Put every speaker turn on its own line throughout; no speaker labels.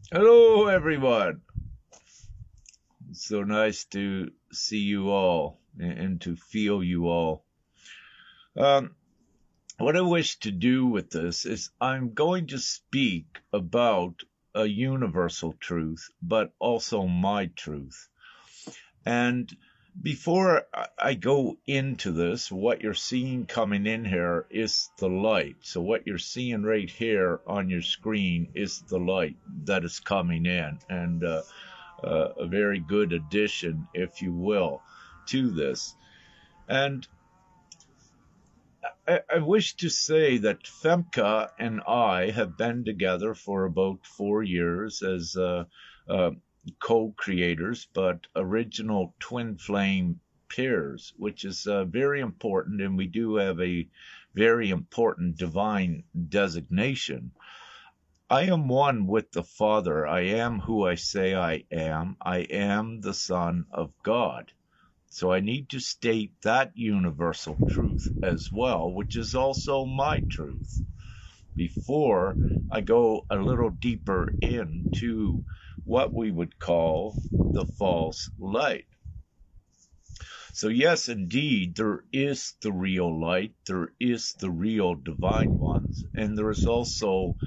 Hello, everyone. It's so nice to see you all and to feel you all. Um, what I wish to do with this is I'm going to speak about a universal truth, but also my truth. And before I go into this, what you're seeing coming in here is the light. So what you're seeing right here on your screen is the light that is coming in. And a very good addition, if you will, to this. And I wish to say that Femke and I have been together for about 4 years as uh, co-creators, but original twin flame pairs, which is very important, and we do have a very important divine designation. I am one with the Father. I am who I say I am. I am the Son of God. So I need to state that universal truth as well, which is also my truth, before I go a little deeper into what we would call the false light. So, yes, indeed, there is the real light, there is the real divine ones, and there is also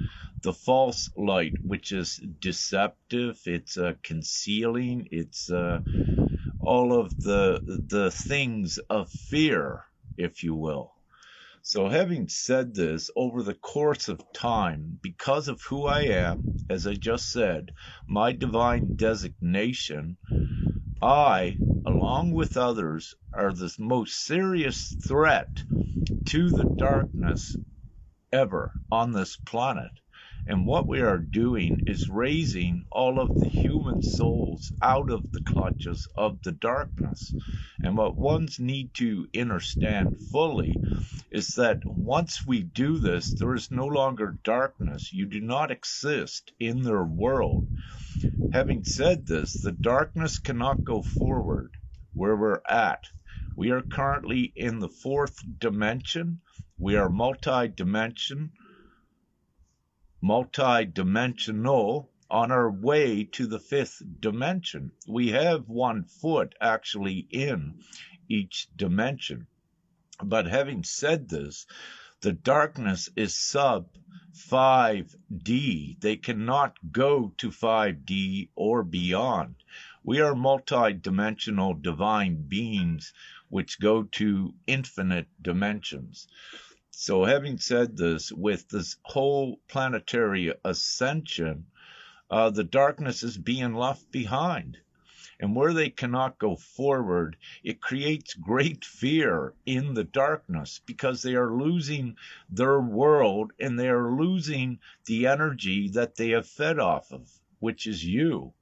the false light, which is deceptive, it's concealing, it's all of the things of fear, if you will. So, having said this, over the course of time, because of who I am, as I just said, my divine designation, I, along with others, are the most serious threat to the darkness ever on this planet. And what we are doing is raising all of the human souls out of the clutches of the darkness. And what ones need to understand fully is that once we do this, there is no longer darkness. You do not exist in their world. Having said this, the darkness cannot go forward where we're at. We are currently in the fourth dimension. We are multi-dimensional on our way to the fifth dimension. We have 1 foot actually in each dimension. But having said this, the darkness is sub 5D. They cannot go to 5D or beyond. We are multi-dimensional divine beings which go to infinite dimensions. So, having said this, with this whole planetary ascension, the darkness is being left behind. And where they cannot go forward, it creates great fear in the darkness because they are losing their world and they are losing the energy that they have fed off of, which is you,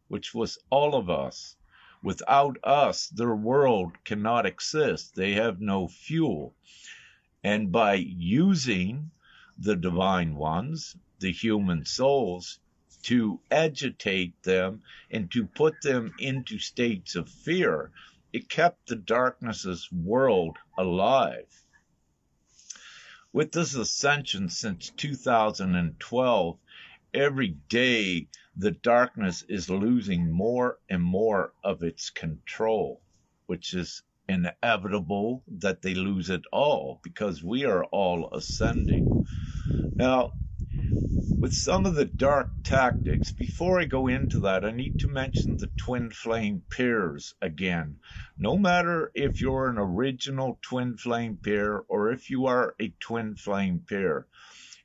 which was all of us. Without us, their world cannot exist. They have no fuel. And by using the divine ones, the human souls, to agitate them and to put them into states of fear, it kept the darkness's world alive. With this ascension since 2012, every day the darkness is losing more and more of its control, which is inevitable that they lose it all because we are all ascending. Now, with some of the dark tactics, before I go into that, I need to mention the twin flame pairs again. No matter if you're an original twin flame pair or if you are a twin flame pair,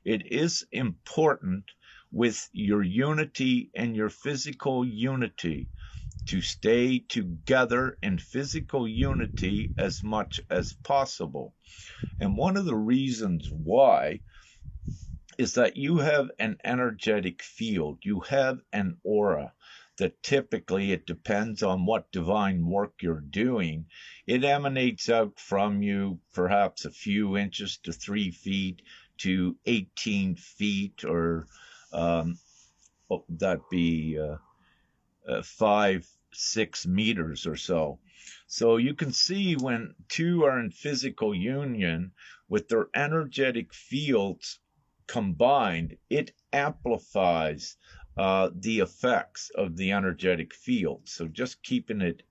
it is important with your unity and your physical unity to stay together in physical unity as much as possible. And one of the reasons why is that you have an energetic field, you have an aura that typically, it depends on what divine work you're doing, it emanates out from you perhaps a few inches to 3 feet to 18 feet, or that be 5-6 meters or so. So you can see when two are in physical union with their energetic fields combined, it amplifies the effects of the energetic field. So just keeping it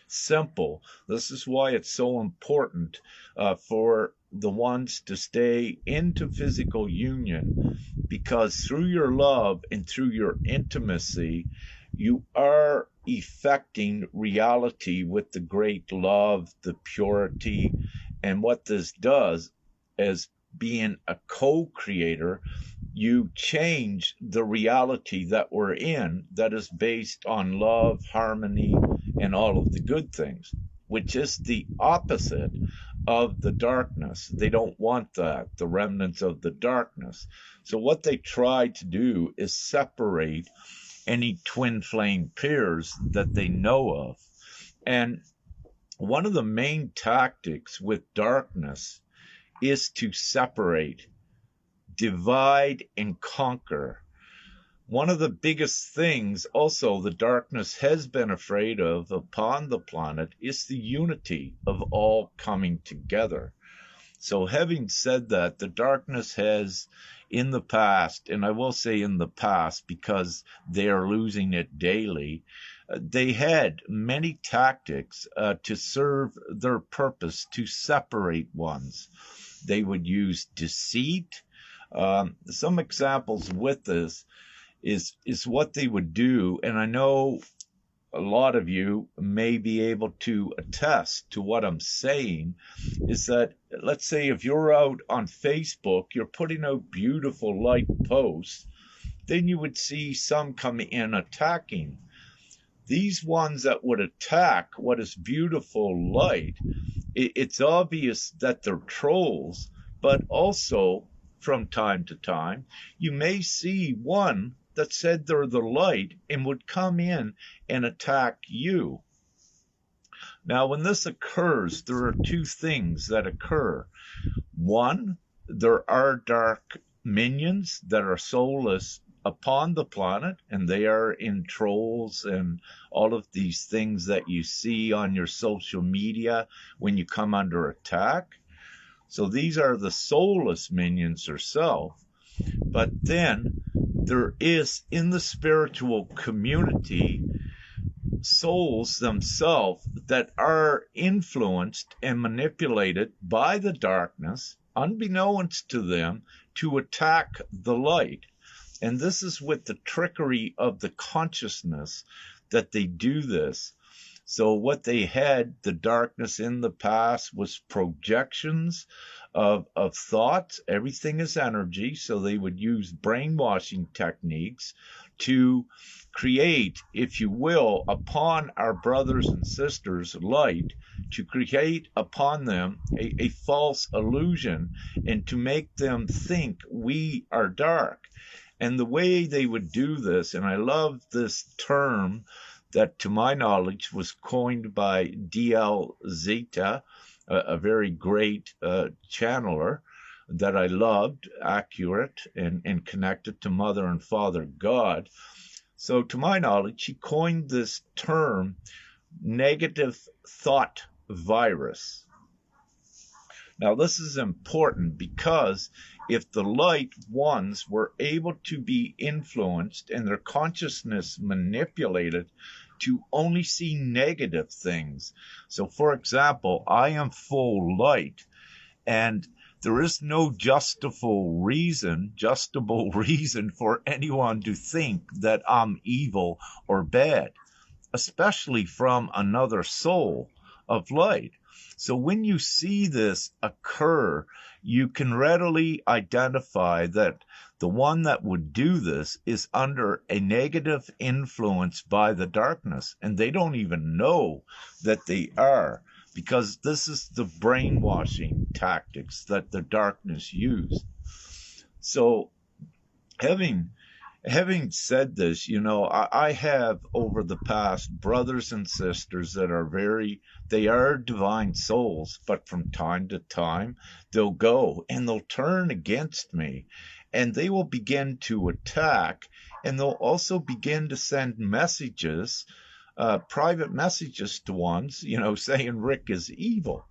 simple. This is why it's so important for the ones to stay into physical union, because through your love and through your intimacy, you are effecting reality with the great love, the purity, and what this does as being a co-creator, you change the reality that we're in that is based on love, harmony, and all of the good things, which is the opposite of the darkness. They don't want that, the remnants of the darkness. So what they try to do is separate any twin flame pairs that they know of. And one of the main tactics with darkness is to separate, divide, and conquer. One of the biggest things also the darkness has been afraid of upon the planet is the unity of all coming together. So having said that, the darkness has in the past, and I will say in the past because they are losing it daily, they had many tactics to serve their purpose to separate ones. They would use deceit. Some examples with this is what they would do, and I know a lot of you may be able to attest to what I'm saying, is that, let's say if you're out on Facebook, you're putting out beautiful light posts, then you would see some come in attacking. These ones that would attack what is beautiful light, it's obvious that they're trolls, but also from time to time, you may see one that said they're the light and would come in and attack you. Now, when this occurs, there are two things that occur. One, there are dark minions that are soulless upon the planet, and they are in trolls and all of these things that you see on your social media when you come under attack. So these are the soulless minions herself. But then there is in the spiritual community souls themselves that are influenced and manipulated by the darkness, unbeknownst to them, to attack the light. And this is with the trickery of the consciousness that they do this. So what they had, the darkness in the past, was projections of thoughts. Everything is energy. So they would use brainwashing techniques to create, if you will, upon our brothers and sisters light, to create upon them a false illusion and to make them think we are dark. And the way they would do this, and I love this term that to my knowledge was coined by D.L. Zeta, a very great channeler that I loved, accurate and connected to Mother and Father God. So to my knowledge, he coined this term, negative thought virus. Now, this is important because if the light ones were able to be influenced and their consciousness manipulated to only see negative things. So, for example, I am full light, and there is no justable reason for anyone to think that I'm evil or bad, especially from another soul of light. So when you see this occur, you can readily identify that the one that would do this is under a negative influence by the darkness, and they don't even know that they are, because this is the brainwashing tactics that the darkness used. So having said this, I have over the past brothers and sisters that are they are divine souls, but from time to time they'll go and they'll turn against me and they will begin to attack, and they'll also begin to send messages, private messages to ones, saying Rick is evil.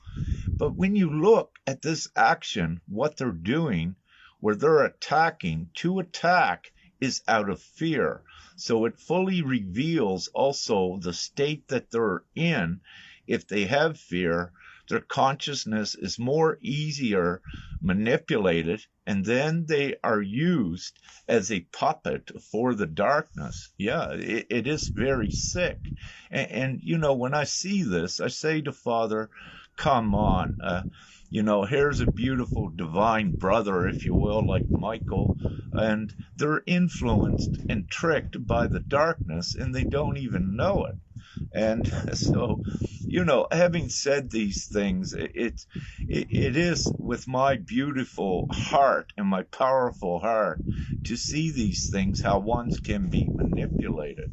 But when you look at this action, what they're doing, where they're attacking to attack is out of fear. So it fully reveals also the state that they're in. If they have fear, their consciousness is more easier manipulated, and then they are used as a puppet for the darkness. Yeah, it is very sick. When I see this, I say to Father, come on, here's a beautiful divine brother, if you will, like Michael, and they're influenced and tricked by the darkness, and they don't even know it. And so, having said these things, it is with my beautiful heart and my powerful heart to see these things, how ones can be manipulated.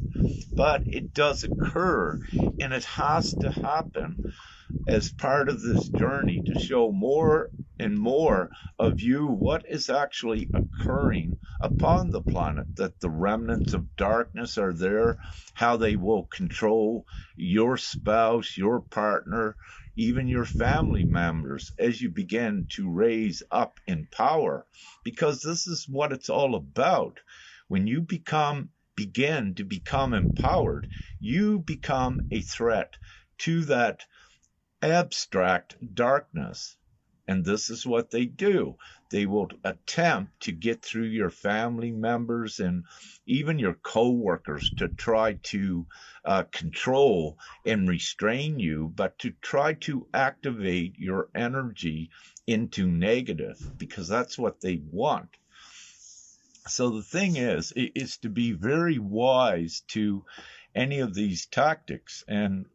But it does occur, and it has to happen as part of this journey to show more and more of you what is actually occurring upon the planet, that the remnants of darkness are there, how they will control your spouse, your partner, even your family members as you begin to raise up in power, because this is what it's all about. When you begin to become empowered, you become a threat to that abstract darkness. And this is what they do. They will attempt to get through your family members and even your co-workers to try to control and restrain you, but to try to activate your energy into negative, because that's what they want. So the thing is to be very wise to any of these tactics. And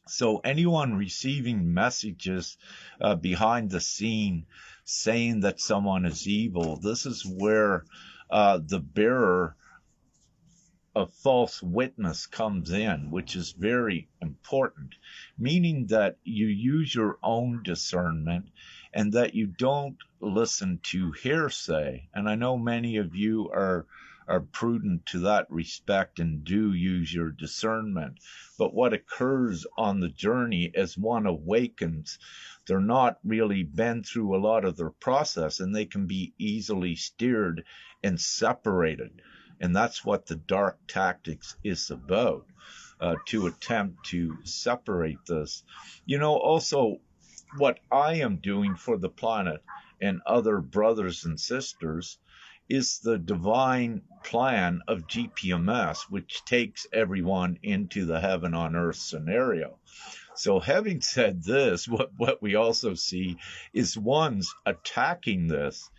so anyone receiving messages behind the scene saying that someone is evil, this is where the bearer of false witness comes in, which is very important, meaning that you use your own discernment and that you don't listen to hearsay. And I know many of you are prudent to that respect and do use your discernment. But what occurs on the journey as one awakens, they're not really been through a lot of their process, and they can be easily steered and separated. And that's what the dark tactics is about, to attempt to separate this. Also, what I am doing for the planet and other brothers and sisters is the divine plan of GPMS, which takes everyone into the heaven on earth scenario. So having said this, what we also see is ones attacking this,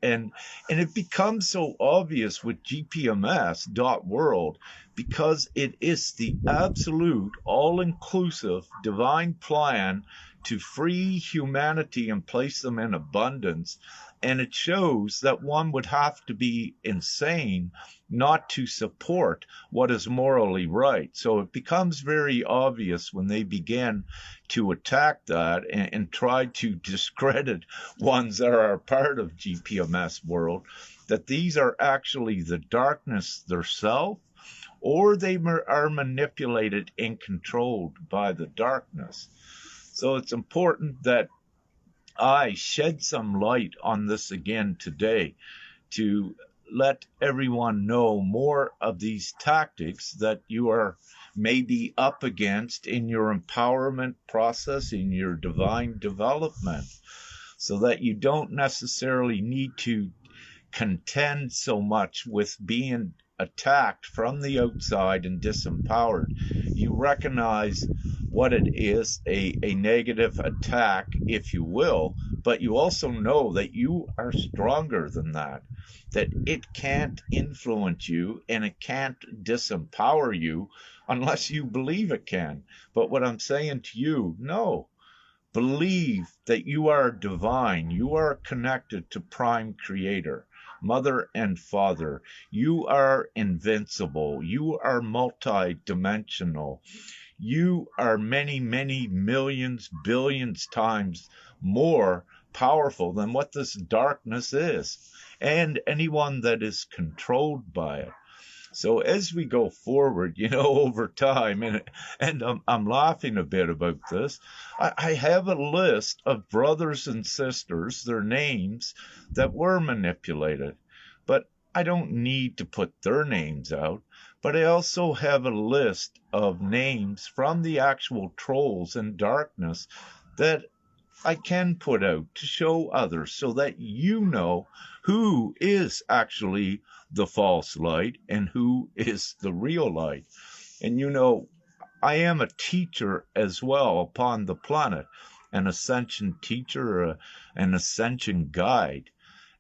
and it becomes so obvious with GPMS.world, because it is the absolute all-inclusive divine plan to free humanity and place them in abundance. And it shows that one would have to be insane not to support what is morally right. So it becomes very obvious when they begin to attack that and try to discredit ones that are part of GPMS world, that these are actually the darkness themselves, or they are manipulated and controlled by the darkness. So it's important that I shed some light on this again today to let everyone know more of these tactics that you are maybe up against in your empowerment process, in your divine development, so that you don't necessarily need to contend so much with being attacked from the outside and disempowered. You recognize what it is, a negative attack, if you will, but you also know that you are stronger than that it can't influence you and it can't disempower you unless you believe it can. But what I'm saying to you, no. Believe that you are divine. You are connected to Prime Creator, Mother and Father. You are invincible. You are multi-dimensional. You are many, many millions, billions times more powerful than what this darkness is, and anyone that is controlled by it. So as we go forward, over time, and I'm laughing a bit about this, I have a list of brothers and sisters, their names, that were manipulated. But I don't need to put their names out, but I also have a list of names from the actual trolls and darkness that I can put out to show others so that you know who is actually the false light and who is the real light. And I am a teacher as well upon the planet, an ascension teacher, an ascension guide.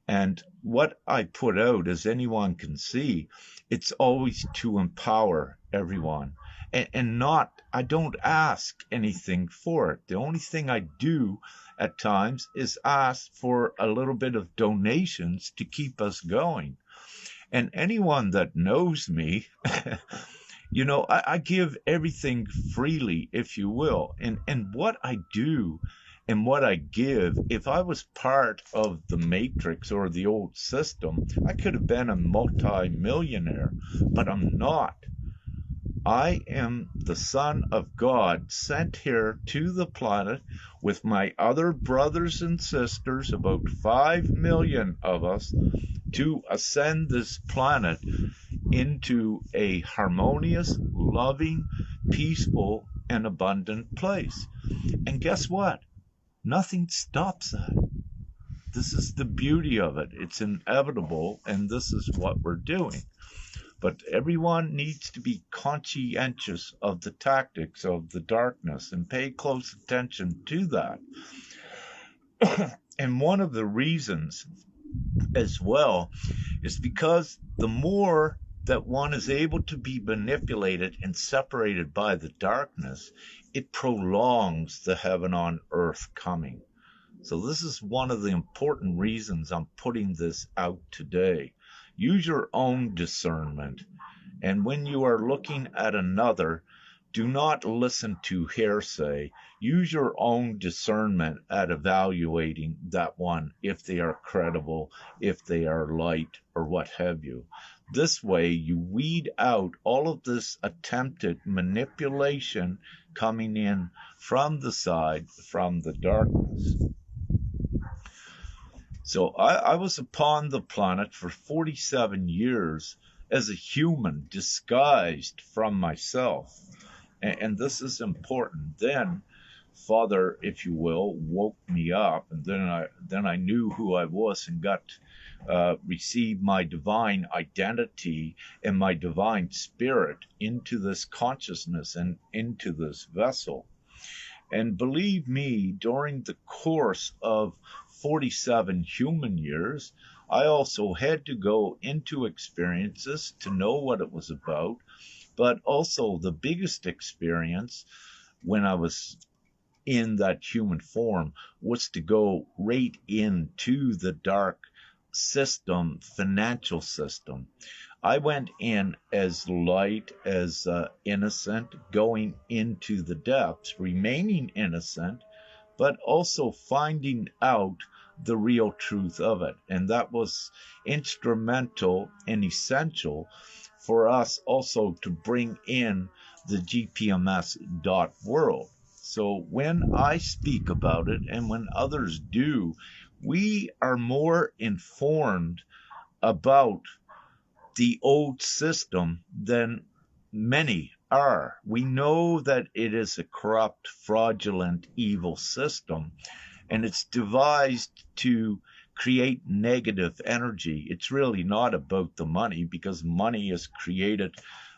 And what I put out, as anyone can see, it's always to empower everyone. And not, I don't ask anything for it. The only thing I do at times is ask for a little bit of donations to keep us going. And anyone that knows me, I give everything freely, if you will. And what I do and what I give, if I was part of the matrix or the old system, I could have been a multi-millionaire, but I'm not. I am the Son of God sent here to the planet with my other brothers and sisters, about 5 million of us, to ascend this planet into a harmonious, loving, peaceful, and abundant place. And guess what? Nothing stops that. This is the beauty of it. It's inevitable, and this is what we're doing. But everyone needs to be conscientious of the tactics of the darkness and pay close attention to that. And one of the reasons as well is because the more that one is able to be manipulated and separated by the darkness, it prolongs the heaven on earth coming. So this is one of the important reasons I'm putting this out today. Use your own discernment. And when you are looking at another, do not listen to hearsay. Use your own discernment at evaluating that one, if they are credible, if they are light, or what have you. This way, you weed out all of this attempted manipulation coming in from the side, from the darkness. So I was upon the planet for 47 years as a human disguised from myself. And this is important. Then Father, if you will, woke me up, and then I knew who I was and received my divine identity and my divine spirit into this consciousness and into this vessel. And believe me, during the course of 47 human years, I also had to go into experiences to know what it was about. But also the biggest experience when I was in that human form was to go right into the dark system, financial system. I went in as light, as innocent, going into the depths, remaining innocent, but also finding out the real truth of it. And that was instrumental and essential for us also to bring in the GPMS.world. So when I speak about it and when others do, we are more informed about the old system than many are. We know that it is a corrupt, fraudulent, evil system, and it's devised to create negative energy. It's really not about the money, because money is created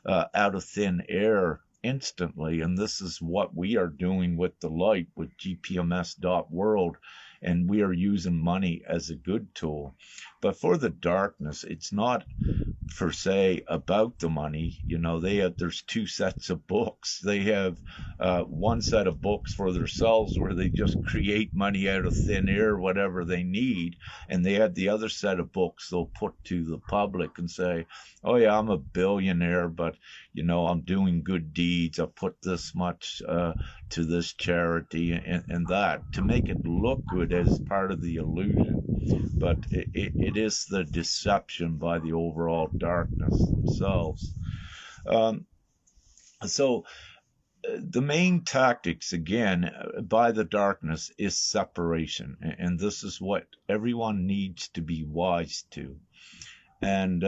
out of thin air instantly. And this is what we are doing with the light, with GPMS.world. And we are using money as a good tool. But for the darkness, it's not per se about the money. There's two sets of books. They have one set of books for themselves where they just create money out of thin air, whatever they need. And they have the other set of books they'll put to the public and say, oh yeah, I'm a billionaire, but I'm doing good deeds. I put this much to this charity and that, to make it look good as part of the illusion. But it is the deception by the overall darkness themselves. So the main tactics, again, by the darkness is separation. And this is what everyone needs to be wise to. And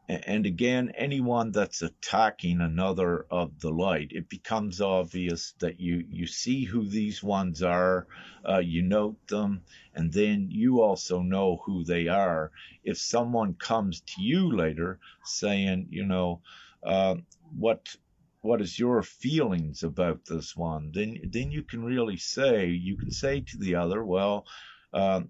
and again, anyone that's attacking another of the light, it becomes obvious that you see who these ones are, you note them, and then you also know who they are. If someone comes to you later saying, uh, what what is your feelings about this one, then you can say to the other, well, uh,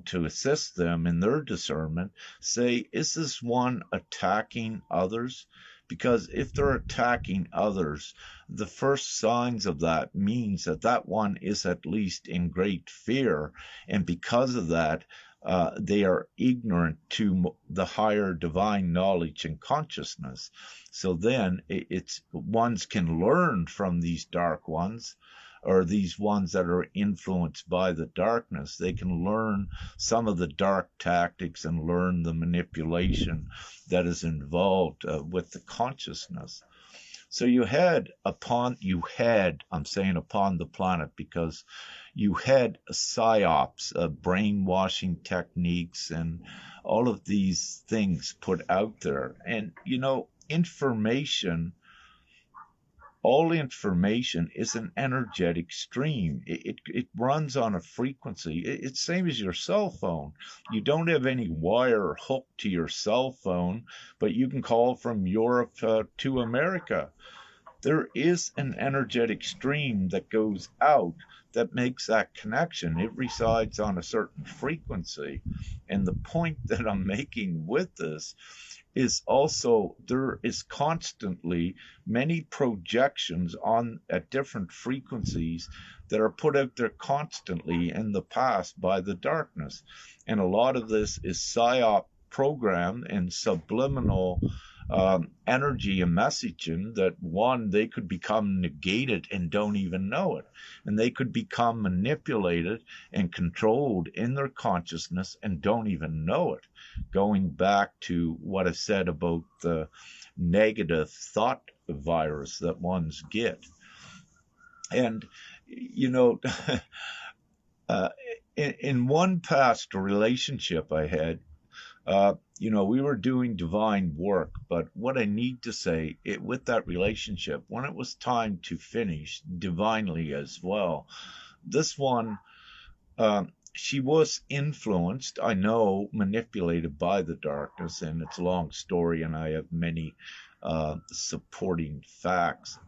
to assist them in their discernment, say, is this one attacking others? Because if they're attacking others, the first signs of that means that that one is at least in great fear. And because of that, they are ignorant to the higher divine knowledge and consciousness. So then it's ones can learn from these dark ones, or these ones that are influenced by the darkness. They can learn some of the dark tactics and learn the manipulation that is involved with the consciousness. So I'm saying upon the planet, because you had psyops, brainwashing techniques, and all of these things put out there. And, all information is an energetic stream. It runs on a frequency. It's same as your cell phone. You don't have any wire hooked to your cell phone, but you can call from Europe to America. There is an energetic stream that goes out that makes that connection. It resides on a certain frequency. And the point that I'm making with this is also there is constantly many projections on at different frequencies that are put out there constantly in the past by the darkness. And a lot of this is psyop program and subliminal energy and messaging that, one, they could become negated and don't even know it. And they could become manipulated and controlled in their consciousness and don't even know it. Going back to what I said about the negative thought virus that ones get. And, uh, in one past relationship I had, we were doing divine work, but what I need to say, with that relationship, when it was time to finish divinely as well, this one, she was influenced, I know, manipulated by the darkness, and it's a long story, and I have many supporting facts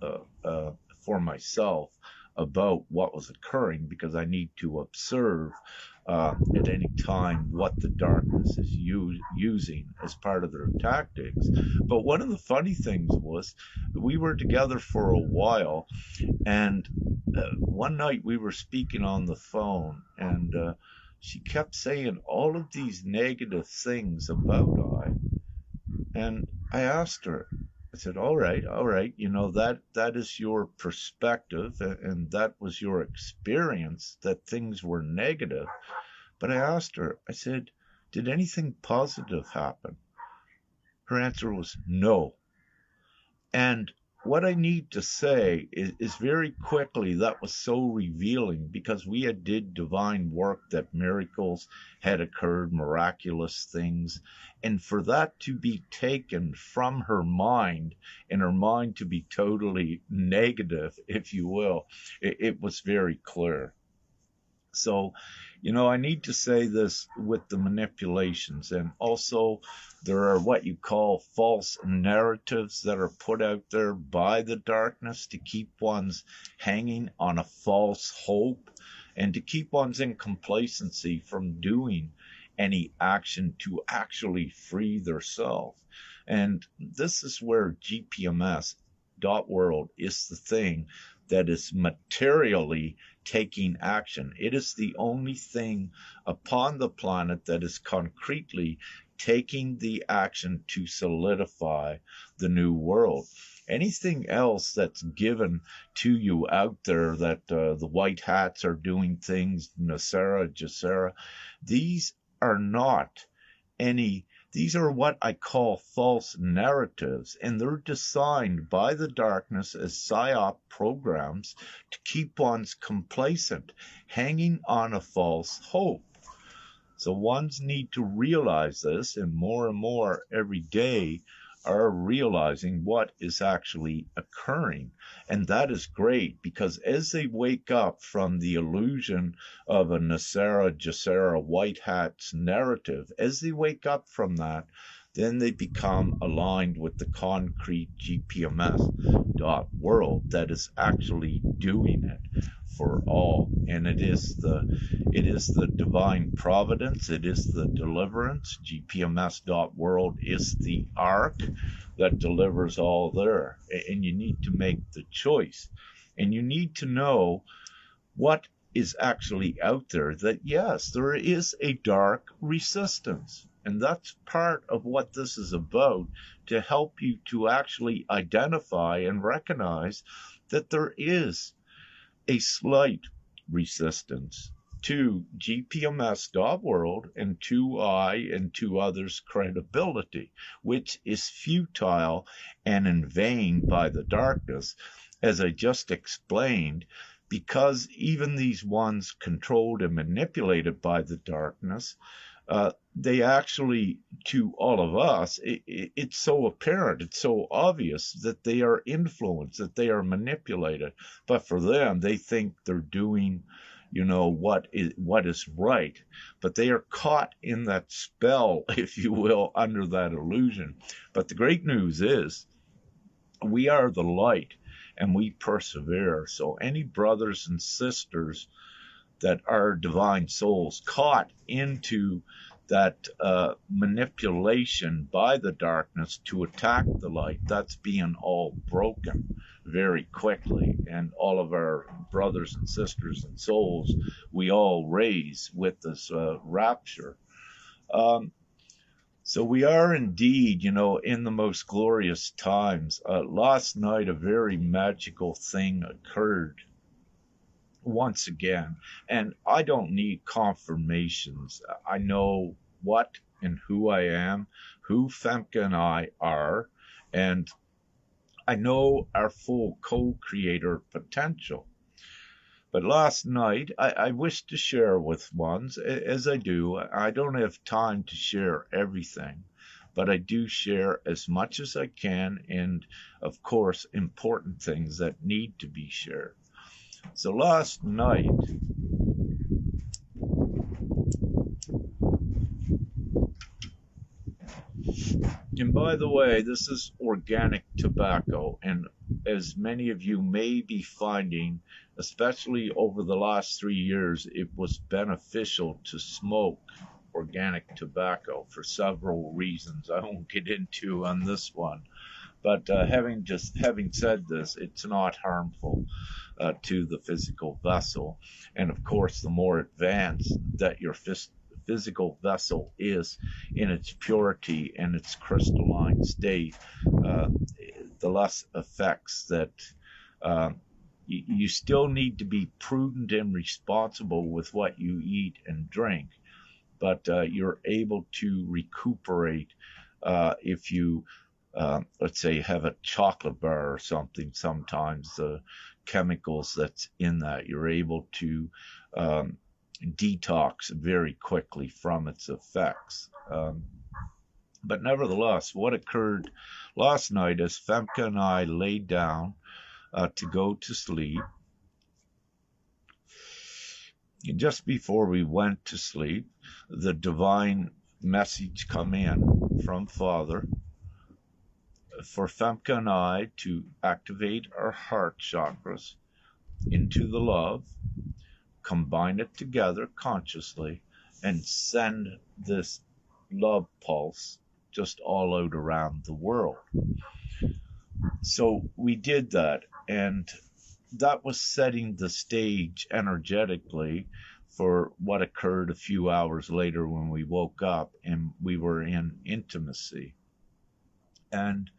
for myself about what was occurring, because I need to observe at any time what the darkness is using as part of their tactics. But one of the funny things was, we were together for a while, and one night we were speaking on the phone, and she kept saying all of these negative things about I. And I asked her, I said, all right, that is your perspective, and that was your experience, that things were negative. But I asked her, I said, did anything positive happen? Her answer was no. And what I need to say is very quickly, that was so revealing, because we had did divine work, that miracles had occurred, miraculous things. And for that to be taken from her mind, and her mind to be totally negative, if you will, it was very clear. So, I need to say this with the manipulations, and also there are what you call false narratives that are put out there by the darkness to keep ones hanging on a false hope, and to keep ones in complacency from doing any action to actually free their self. And this is where GPMS world is the thing that is materially taking action. It is the only thing upon the planet that is concretely taking the action to solidify the new world. Anything else that's given to you out there, that the white hats are doing things, Nasara, Jasera, these are not any these are what I call false narratives, and they're designed by the darkness as psyop programs to keep ones complacent, hanging on a false hope. So ones need to realize this, and more every day are realizing what is actually occurring. And that is great, because as they wake up from the illusion of a Nasara Jacera white hat's narrative, as they wake up from that, then they become aligned with the concrete GPMS world that is actually doing it for all. And it is the divine providence, it is the deliverance. GPMS world is the ark that delivers all there. And you need to make the choice, and you need to know what is actually out there, that yes, there is a dark resistance. And that's part of what this is about, to help you to actually identify and recognize that there is a slight resistance to GPMS.world and to I and to others' credibility, which is futile and in vain by the darkness, as I just explained, because even these ones controlled and manipulated by the darkness, they actually, to all of us, it's so apparent, it's so obvious that they are influenced, that they are manipulated. But for them, they think they're doing, what is right. But they are caught in that spell, if you will, under that illusion. But the great news is, we are the light, and we persevere. So any brothers and sisters that are divine souls caught into that manipulation by the darkness to attack the light, that's being all broken very quickly. And all of our brothers and sisters and souls, we all raise with this rapture. So we are indeed, in the most glorious times. Last night, a very magical thing occurred once again, and I don't need confirmations. I know what and who I am, who Femke and I are, and I know our full co-creator potential. But last night, I wish to share with ones, as I do. I don't have time to share everything, but I do share as much as I can, and of course, important things that need to be shared. So last night, and by the way, this is organic tobacco, and as many of you may be finding, especially over the last 3 years, it was beneficial to smoke organic tobacco for several reasons I won't get into on this one. But having said this, it's not harmful to the physical vessel. And of course, the more advanced that your physical vessel is in its purity and its crystalline state, the less effects that you still need to be prudent and responsible with what you eat and drink, but you're able to recuperate if you, let's say, have a chocolate bar or something. Sometimes the chemicals that's in that, you're able to detox very quickly from its effects. But nevertheless, what occurred last night as Femke and I laid down to go to sleep, just before we went to sleep, the divine message come in from Father for Femke and I to activate our heart chakras into the love, combine it together consciously, and send this love pulse just all out around the world. So we did that, and that was setting the stage energetically for what occurred a few hours later when we woke up and we were in intimacy. And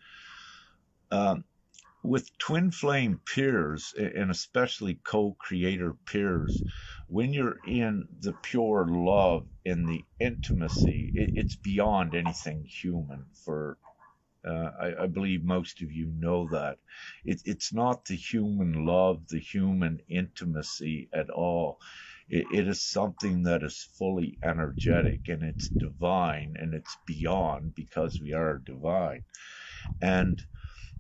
with twin flame peers, and especially co-creator peers, when you're in the pure love, in the intimacy, it's beyond anything human. I believe most of you know that. It's not the human love, the human intimacy at all. It is something that is fully energetic, and it's divine, and it's beyond, because we are divine. And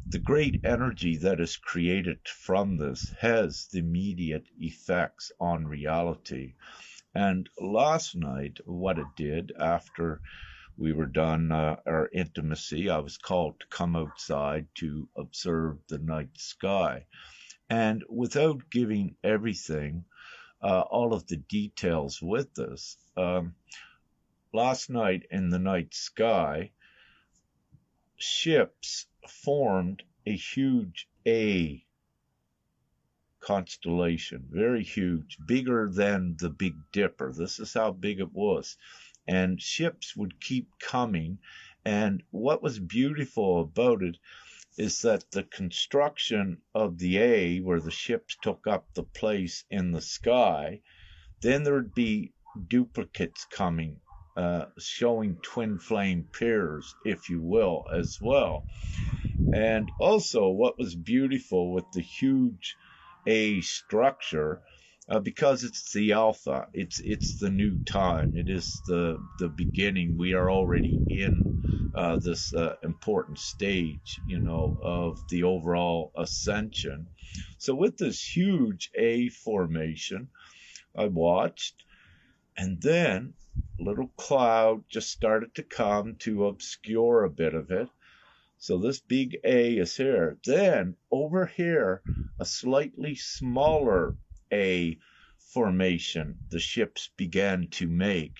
the great energy that is created from this has the immediate effects on reality. And last night, what it did after we were done our intimacy, I was called to come outside to observe the night sky. And without giving everything, all of the details with this, last night in the night sky, ships formed a huge A constellation, very huge, bigger than the Big Dipper. This is how big it was. And ships would keep coming. And what was beautiful about it is that the construction of the A, where the ships took up the place in the sky, then there'd be duplicates coming, showing twin flame pairs, if you will, as well. And also, what was beautiful with the huge A structure, because it's the alpha, it's the new time, it is the beginning. We are already in this important stage, of the overall ascension. So with this huge A formation, I watched, and then a little cloud just started to come to obscure a bit of it. So this big A is here. Then over here, a slightly smaller A formation the ships began to make.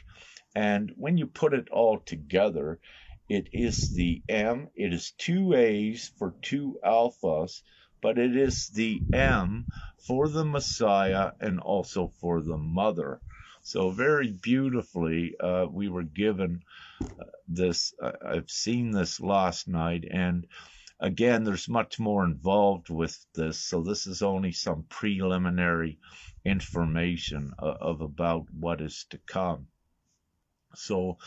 And when you put it all together, it is the M. It is two A's for two alphas, but it is the M for the Messiah and also for the Mother. So very beautifully, we were given this. I've seen this last night, and again, there's much more involved with this. So this is only some preliminary information of about what is to come. So,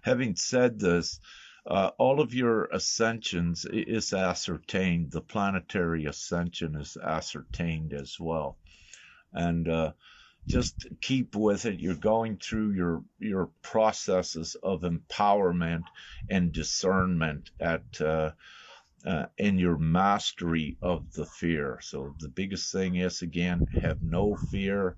having said this, all of your ascensions is ascertained. The planetary ascension is ascertained as well, and just keep with it. You're going through your processes of empowerment and discernment in your mastery of the fear. So the biggest thing is, again, have no fear.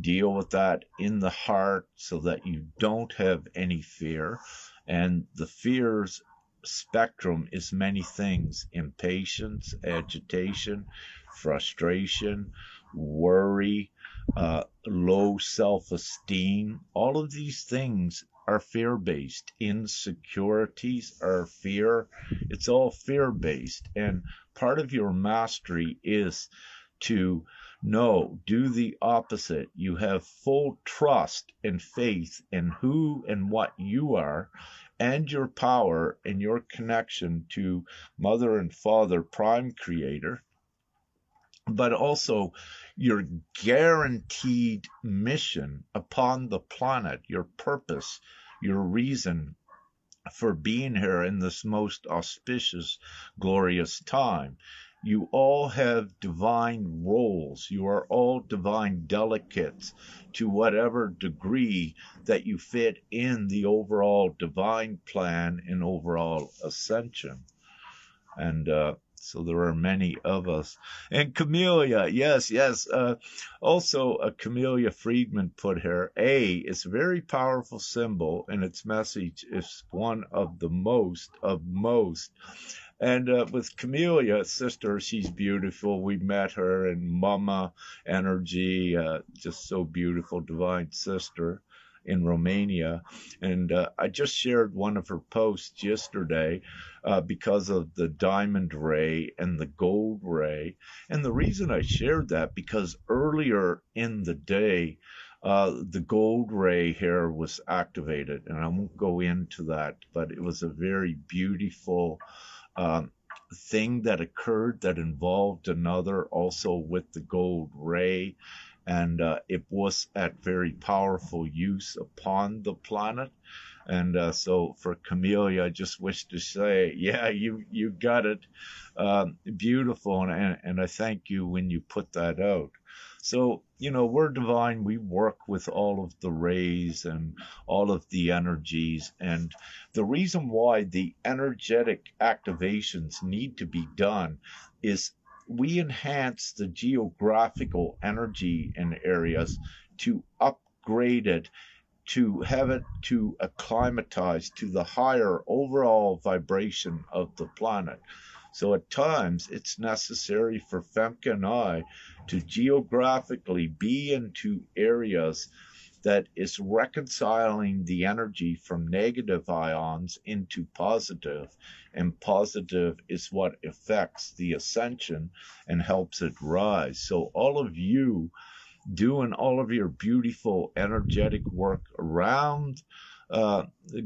Deal with that in the heart so that you don't have any fear. And the fears spectrum is many things: impatience, agitation, frustration, worry, low self-esteem. All of these things are fear-based. Insecurities are fear. It's all fear-based. And part of your mastery is to do the opposite. You have full trust and faith in who and what you are, and your power and your connection to Mother and Father, Prime Creator, but also your guaranteed mission upon the planet, your purpose, your reason for being here in this most auspicious, glorious time. You all have divine roles. You are all divine delegates to whatever degree that you fit in the overall divine plan and overall ascension. And so there are many of us. And Camellia, yes. Also, Camellia Friedman put here, A is a very powerful symbol, and its message is one of the most. And with Camellia, sister, she's beautiful. We met her in Mama Energy, just so beautiful, divine sister in Romania. And I just shared one of her posts yesterday because of the diamond ray and the gold ray. And the reason I shared that, because earlier in the day, the gold ray here was activated. And I won't go into that, but it was a very beautiful thing that occurred that involved another also with the gold ray. And it was at very powerful use upon the planet. And so for Camellia, I just wish to say, yeah, you got it. Beautiful. And I thank you when you put that out. So, we're divine. We work with all of the rays and all of the energies. And the reason why the energetic activations need to be done is we enhance the geographical energy in areas to upgrade it, to have it to acclimatize to the higher overall vibration of the planet. So at times it's necessary for Femke and I to geographically be into areas that is reconciling the energy from negative ions into positive, and positive is what affects the ascension and helps it rise. So all of you doing all of your beautiful energetic work around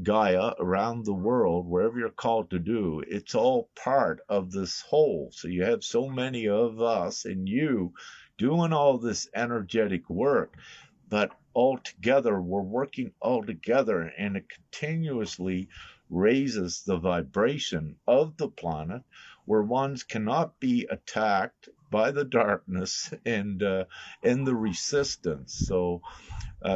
Gaia, around the world, wherever you're called to do, it's all part of this whole. So you have so many of us and you doing all this energetic work, but all together, we're working all together, and it continuously raises the vibration of the planet, where ones cannot be attacked by the darkness and the resistance. So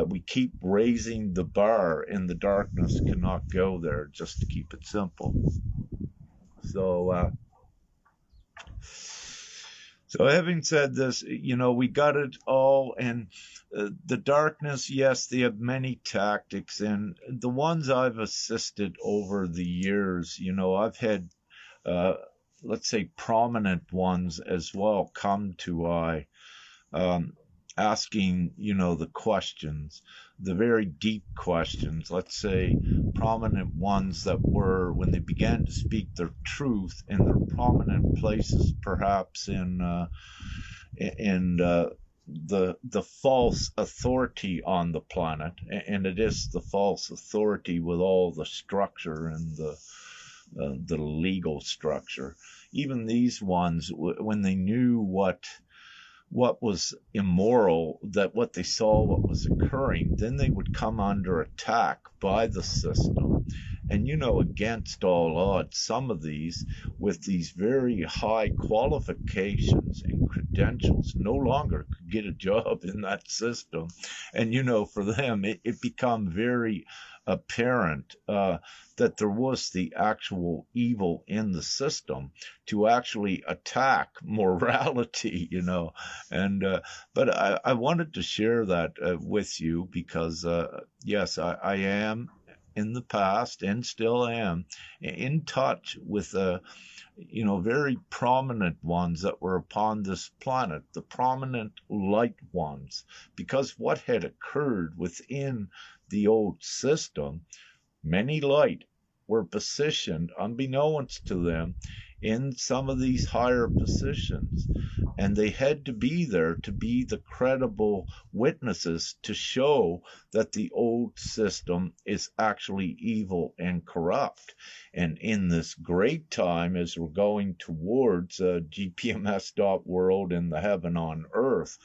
we keep raising the bar, and the darkness cannot go there, just to keep it simple. So so having said this, we got it all, and the darkness, yes, they have many tactics, and the ones I've assisted over the years, I've had, uh, let's say, prominent ones as well come to I, asking, the questions, the very deep questions, let's say, prominent ones that were, when they began to speak their truth in their prominent places, perhaps in the false authority on the planet, and it is the false authority with all the structure and the legal structure. Even these ones, when they knew what was immoral, that what they saw, what was occurring, then they would come under attack by the system. And against all odds, some of these, with these very high qualifications and credentials, no longer could get a job in that system. And for them, it become very apparent that there was the actual evil in the system to actually attack morality, and but I wanted to share that with you because yes, I am in the past and still am in touch with very prominent ones that were upon this planet, the prominent light ones, because what had occurred within the old system, many light were positioned unbeknownst to them in some of these higher positions, and they had to be there to be the credible witnesses to show that the old system is actually evil and corrupt. And in this great time, as we're going towards GPMS.world and the heaven on earth,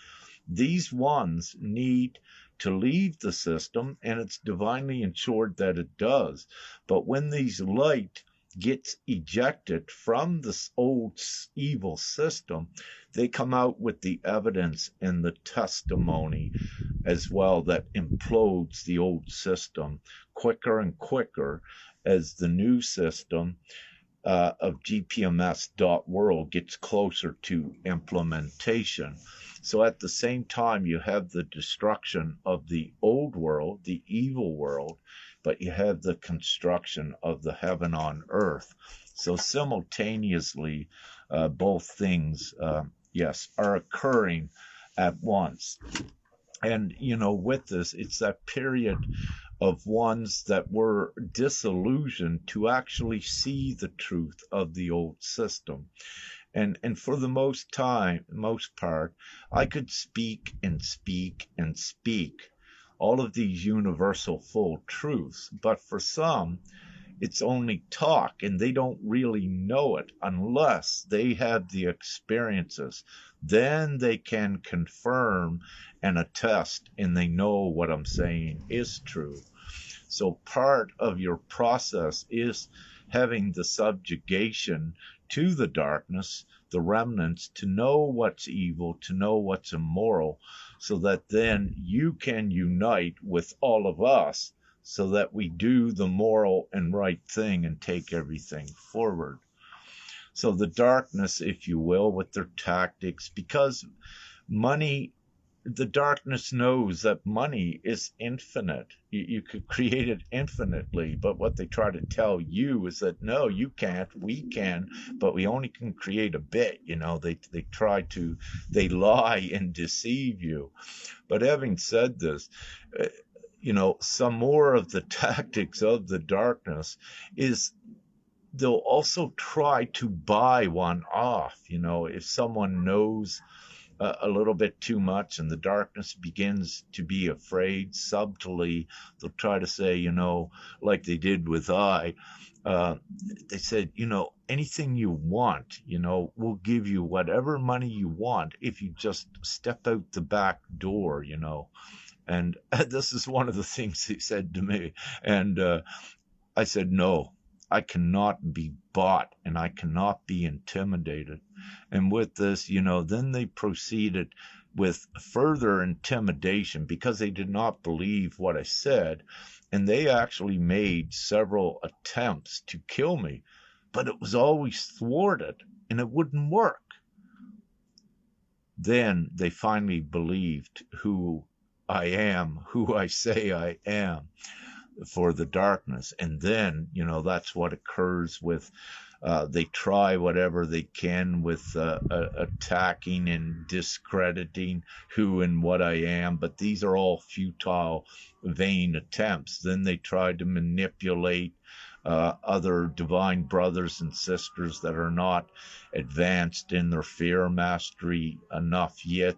these ones need to leave the system, and it's divinely ensured that it does. But when these light gets ejected from this old evil system, they come out with the evidence and the testimony as well that implodes the old system quicker and quicker as the new system of GPMS.world gets closer to implementation. So at the same time, you have the destruction of the old world, the evil world, but you have the construction of the heaven on earth. So simultaneously, both things, yes, are occurring at once. And, with this, it's that period of ones that were disillusioned to actually see the truth of the old system. And for the most part, I could speak and speak and speak all of these universal full truths. But for some, it's only talk, and they don't really know it unless they have the experiences. Then they can confirm and attest, and they know what I'm saying is true. So part of your process is having the subjugation to the darkness, the remnants, to know what's evil, to know what's immoral, so that then you can unite with all of us so that we do the moral and right thing and take everything forward. So the darkness, if you will, with their tactics, because money, the darkness knows that money is infinite. You could create it infinitely, but what they try to tell you is that no, you can't, we can, but we only can create a bit. They lie and deceive you. But having said this, some more of the tactics of the darkness is they'll also try to buy one off. If someone knows a little bit too much and the darkness begins to be afraid, subtly they'll try to say, like they did with they said, anything you want, we'll give you whatever money you want if you just step out the back door. And this is one of the things he said to me. And I said, no, I cannot be bought and I cannot be intimidated. And with this, then they proceeded with further intimidation because they did not believe what I said. And they actually made several attempts to kill me, but it was always thwarted and it wouldn't work. Then they finally believed who I am, who I say I am for the darkness. And then, that's what occurs with, they try whatever they can with attacking and discrediting who and what I am, but these are all futile, vain attempts. Then they try to manipulate other divine brothers and sisters that are not advanced in their fear mastery enough yet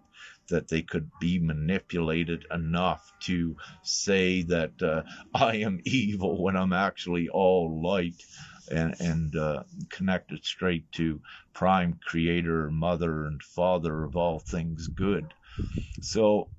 that they could be manipulated enough to say that I am evil when I'm actually all light and connected straight to prime creator, mother, and father of all things good. So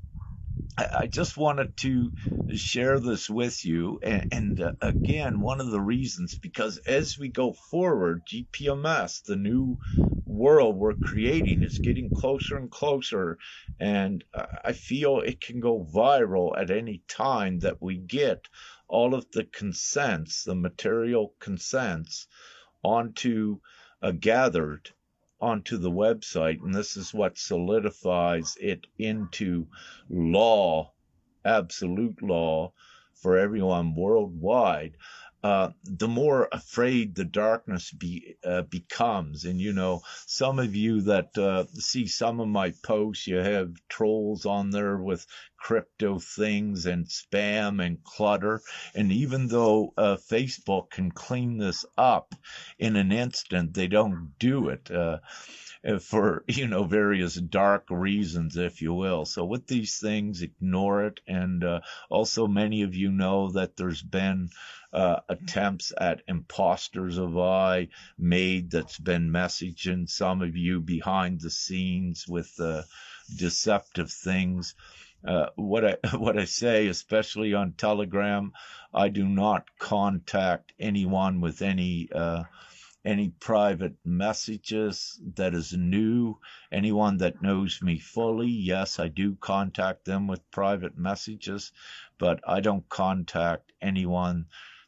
I just wanted to share this with you. And again, one of the reasons, because as we go forward, GPMS, the new world we're creating, is getting closer and closer. And I feel it can go viral at any time that we get all of the consents, the material consents, gathered onto the website, and this is what solidifies it into law, absolute law for everyone worldwide. The more afraid the darkness becomes. And, some of you that see some of my posts, you have trolls on there with crypto things and spam and clutter. And even though Facebook can clean this up in an instant, they don't do it. For various dark reasons, if you will. So with these things, ignore it. And also, many of you know that there's been attempts at imposters of I made that's been messaging some of you behind the scenes with deceptive things. What I say, especially on Telegram, I do not contact anyone with any private messages that is new. Anyone that knows me fully, yes, I do contact them with private messages, but I don't contact anyone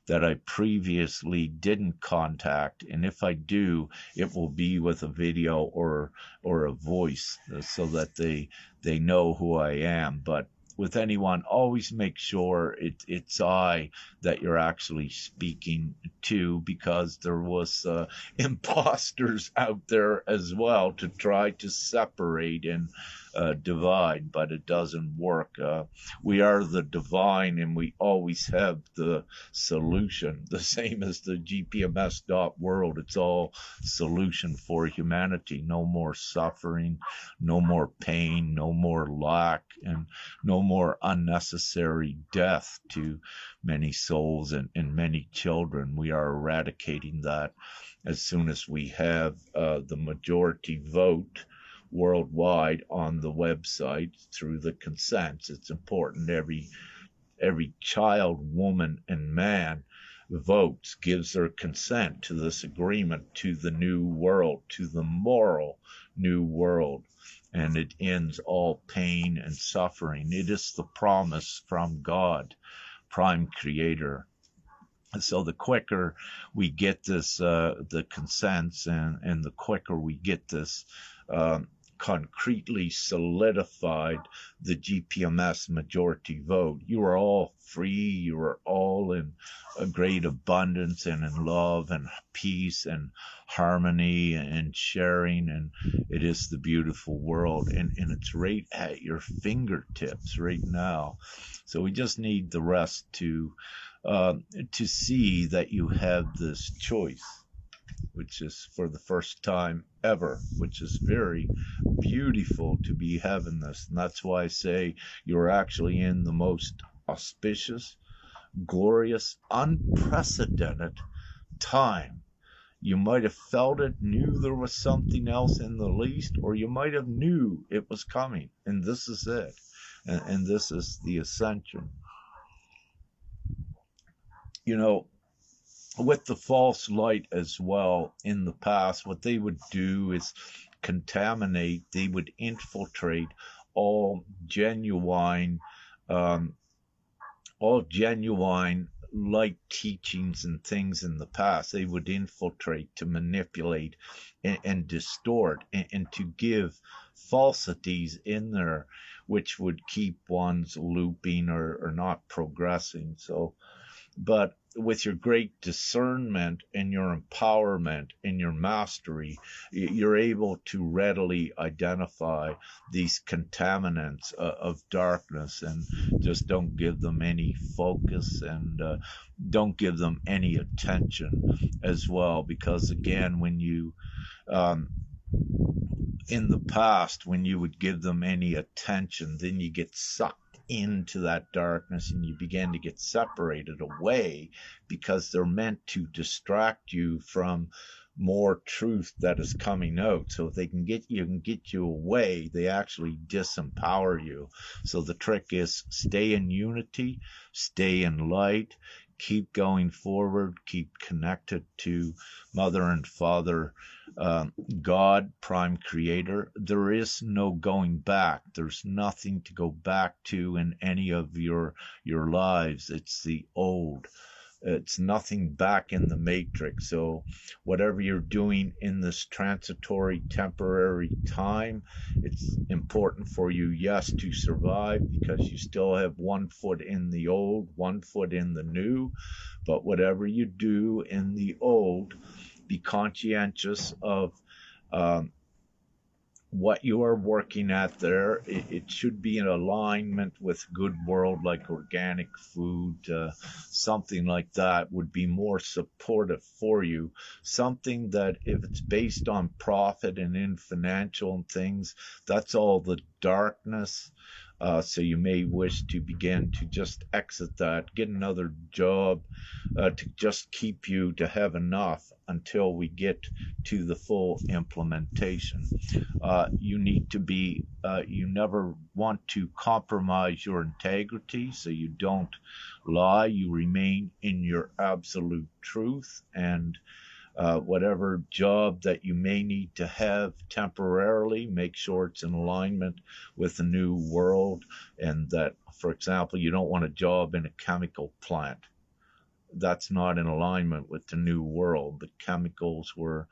that I previously didn't contact. And if I do, it will be with a video or a voice so that they know who I am. But with anyone, always make sure it's I that you're actually speaking to, because there was imposters out there as well to try to separate and divide, but it doesn't work. We are the divine, and we always have the solution, the same as the GPMS world. It's all solution for humanity. No more suffering, no more pain, no more lack, and no more unnecessary death to many souls and many children. We are eradicating that as soon as we have the majority vote worldwide on the website through the consents. It's important every child, woman, and man votes, gives their consent to this agreement, to the new world, to the moral new world. And it ends all pain and suffering. It is the promise from God, prime creator. So the quicker we get this, the consents, and the quicker we get this concretely solidified, the GPMS majority vote, you are all free, you are all in a great abundance and in love and peace and harmony and sharing, and it is the beautiful world, and it's right at your fingertips right now. So we just need the rest to see that you have this choice, which is for the first time ever, which is very beautiful to be having this. And that's why I say you're actually in the most auspicious, glorious, unprecedented time. You might have felt it, knew there was something else in the least, or you might have knew it was coming. And this is it. And this is the ascension. You know, with the false light as well, in the past, what they would do is contaminate, they would infiltrate all genuine, um, all genuine light teachings and things in the past. They would infiltrate to manipulate and distort, and to give falsities in there, which would keep one's looping or not progressing. So, but with your great discernment and your empowerment and your mastery, you're able to readily identify these contaminants of darkness, and just don't give them any focus, and don't give them any attention as well. Because again, when you in the past, when you would give them any attention, then you get sucked into that darkness, and you begin to get separated away, because they're meant to distract you from more truth that is coming out. So if they can get you away, they actually disempower you. So the trick is stay in unity, stay in light, keep going forward, keep connected to Mother and Father, God, prime creator. There is no going back. There's nothing to go back to in any of your lives. It's the old. It's nothing back in the matrix. So whatever you're doing in this transitory, temporary time, it's important for you, yes, to survive, because you still have one foot in the old, one foot in the new. But whatever you do in the old, be conscientious of what you are working at there. It should be in alignment with good world, like organic food, something like that would be more supportive for you. Something that, if it's based on profit and in financial and things, that's all the darkness. So you may wish to begin to just exit that, get another job, to just keep you to have enough until we get to the full implementation. You need to be, you never want to compromise your integrity, so you don't lie. You remain in your absolute truth, and whatever job that you may need to have temporarily, make sure it's in alignment with the new world. And that, for example, you don't want a job in a chemical plant. That's not in alignment with the new world. The chemicals were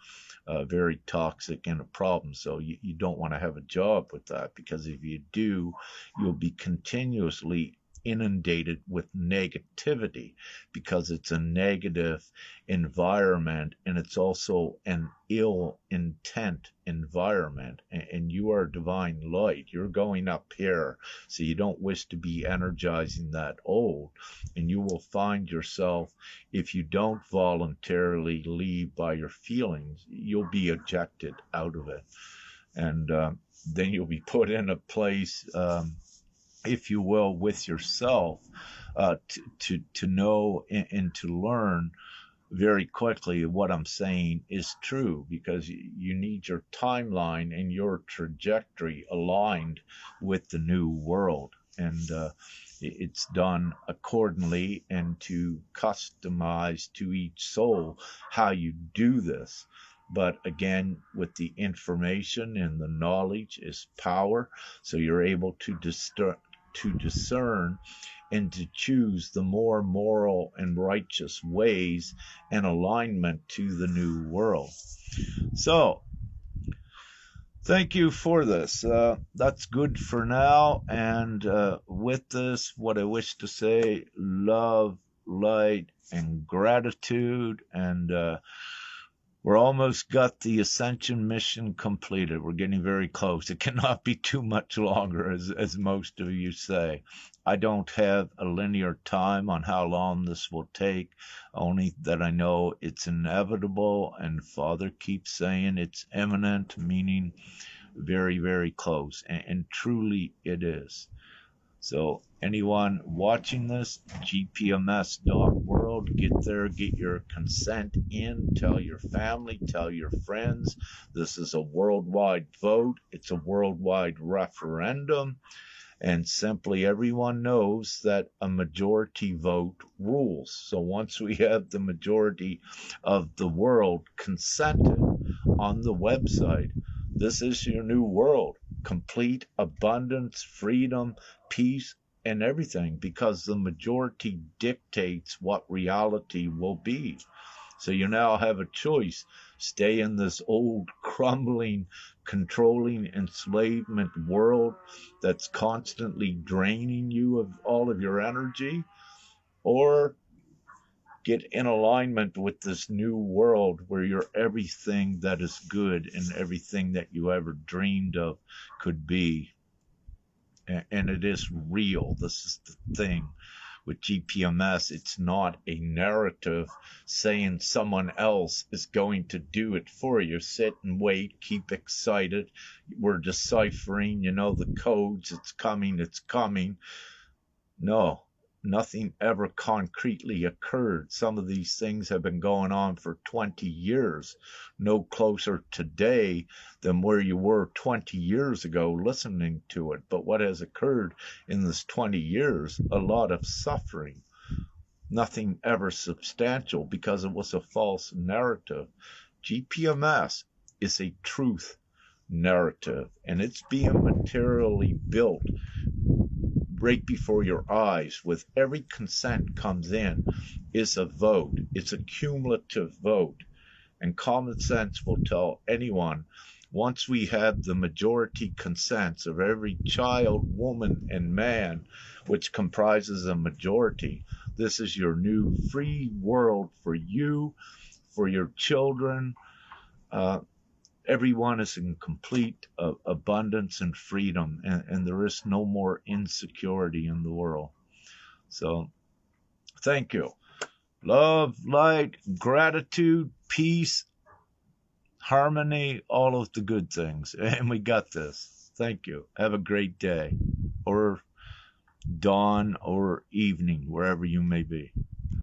very toxic and a problem. So you don't want to have a job with that, because if you do, you'll be continuously inundated with negativity, because it's a negative environment, and it's also an ill intent environment. And you are divine light, you're going up here, so you don't wish to be energizing that old. And you will find yourself, if you don't voluntarily leave by your feelings, you'll be ejected out of it. And then you'll be put in a place, if you will, with yourself, to know and to learn very quickly what I'm saying is true, because you need your timeline and your trajectory aligned with the new world. and it's done accordingly and to customize to each soul how you do this. But again, with the information and the knowledge is power, so you're able to discern and to choose the more moral and righteous ways and alignment to the new world. So, thank you for this. That's good for now. And with this, what I wish to say, love, light, and gratitude. And we're almost got the Ascension mission completed. We're getting very close. It cannot be too much longer, as most of you say. I don't have a linear time on how long this will take, only that I know it's inevitable, and Father keeps saying it's imminent, meaning very, very close, and truly it is. So anyone watching this, gpms.world, get there, get your consent in, tell your family, tell your friends. This is a worldwide vote. It's a worldwide referendum. And simply everyone knows that a majority vote rules. So once we have the majority of the world consented on the website, this is your new world. Complete abundance, freedom, peace, and everything, because the majority dictates what reality will be. So you now have a choice. Stay in this old, crumbling, controlling enslavement world that's constantly draining you of all of your energy, or get in alignment with this new world where you're everything that is good and everything that you ever dreamed of could be. And it is real. This is the thing with GPMS. It's not a narrative saying someone else is going to do it for you. Sit and wait, keep excited. We're deciphering, the codes. It's coming, it's coming. No, nothing ever concretely occurred. Some of these things have been going on for 20 years, no closer today than where you were 20 years ago listening to it. But what has occurred in this 20 years? A lot of suffering. Nothing ever substantial because it was a false narrative. GPMS is a truth narrative, and it's being materially built right before your eyes. With every consent comes in is a vote. It's a cumulative vote. And common sense will tell anyone, once we have the majority consents of every child, woman, and man, which comprises a majority, this is your new free world for you, for your children. Everyone is in complete abundance and freedom, and there is no more insecurity in the world. So, thank you. Love, light, gratitude, peace, harmony, all of the good things. And we got this. Thank you. Have a great day, or dawn, or evening, wherever you may be.